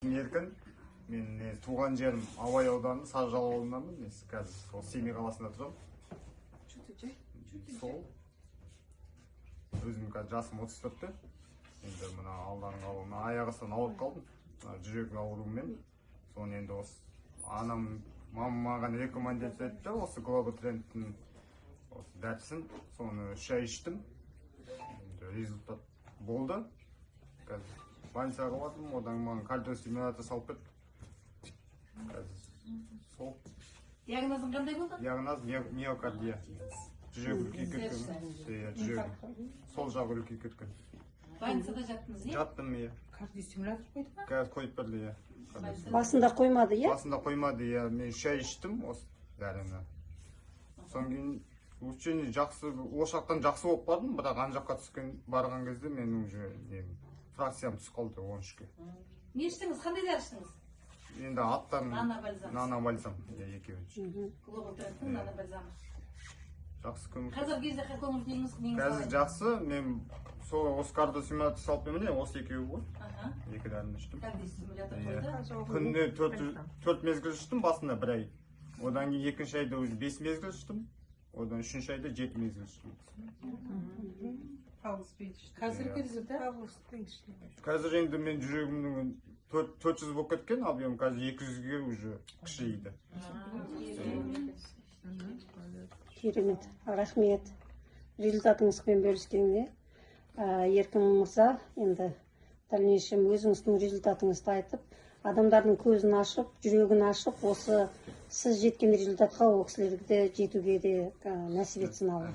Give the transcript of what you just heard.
Еркін, мен туған жерім Абай ауданы Саржал ауылынанмын. Мен қазір сол Семей қаласында тұрамын. Сол өзім қазір жасым 34-те. Енді мына Алланың қалауына аяқ астынан ауырып қалдым. Жүрек ауруымен. Соны енді осы анам, мамам маған рекомендация етті. Осы Глоботрендтің осы дәрісін, соны 3 ай іштім. Енді результат болды. Қазір больницаға бардым, одан маған кардиостимулятор салып кетті. Сол. Диагнозың қандай болды? Диагноз миокардия. Жүрек үлкейіп кеткен. Жүрек сол жағы үлкейіп кеткен. Больницада жаттыңыз, иә? Жаттым, иә. Кардиостимулятор қойды ма? Қазір қойып берді, иә. Басында қоймады, иә? Басында қоймады, иә. Мен 3 ай іштім осы дәріні. Содан кейін учение жақсы, осы жақтан жақсы болып бардым, бірақ ана жаққа барған кезде мен уже фракциям түсіп қалды 13-ке. Не іштіңіз? Қандай дәрі іштіңіз? Енді аттан нано бальзам екеуі. Глоботрендтің нано бальзамы. Жақсы көмек. Қазіргі кезде қай көңіл күйіңіз? Қазір жақсы, мен осы кардиостимулятор салып міне осы екеуі ғой. Екі дәріні іштім. Кардиостимулятор қойды. Күніне 4 мезгіл іштім, басында 1 ай. Одан кейін екінші айда уже 5 мезгіл іштім. Одан үшінші айда 7 мезгіл іштім. Қазіргі результат? Қазір енді мен жүрегімнің 400 болып кеткен, объем қазір 200-ге уже кішірейді. Керемет, рахмет. Результатыңызбен бөліскенде. Еркін мырза, енді дальнейшем өзіңіздің результатыңызды айтып, адамдардың көзін ашып, жүрегін ашып, осы сіз жеткен результатқа ол кісілерге де жетуге де нәсіп етсін Алла.